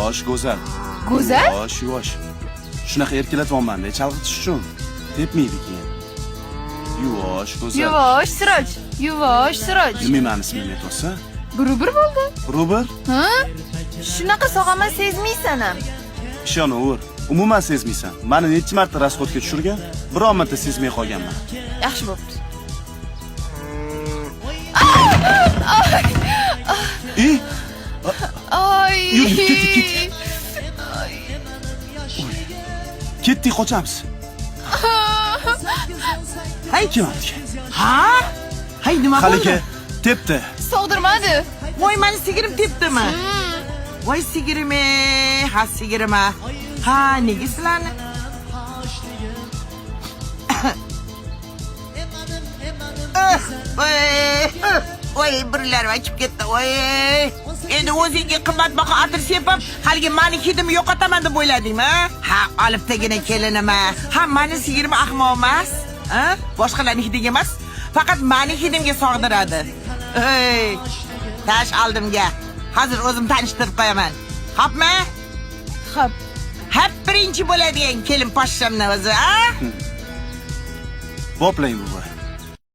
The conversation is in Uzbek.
Yuvosh, go'zal. Go'zal? Yuvosh. Shunaqa erkalatyapman-da, chalg'itish uchun. Tepmaydi keyin. Yuvosh, go'zal. Yuvosh, Siroj. Yuvosh, Siroj. Nima meni ismimni aytsa? Burubur bo'ldi. Burubur? Ha? Shunaqa sog'aman sezmaysan ham. Ishonaver. Umuman sezmaysan. Meni necha marta rasxodga tushirgan? Biror marta sezmay qolganman. Yaxshi bo'pti. Ay. Yur, ket. Ketdik, qochamiz. Hay Kim oldi? Ha? Hay nima bo'ldi? Haligi tepdi. Sog'dirmadi. Voy, meni sigirim tepdimi? Voy sigirim, ha sigirim. Ha, nega sizlarni? Voy, birlar ochib ketdi. Voy. Endi o'zingga qimmatbaho atir sepib, haligi meni hidimni yo'qotaman deb o'yladingmi? Ha, olib tegina kelinima. Ha, meni sigirim ahmoq emas. Ha? Boshqalarning hidiga emas, faqat meni hidimga sog'diradi. Ey, tash oldimga. Hozir o'zim tanishtirib qo'yaman. Xo'pmi? Xo'p. Hep birinchi bo'ladigan kelin poshshamni o'zi, ha? Boplang buva.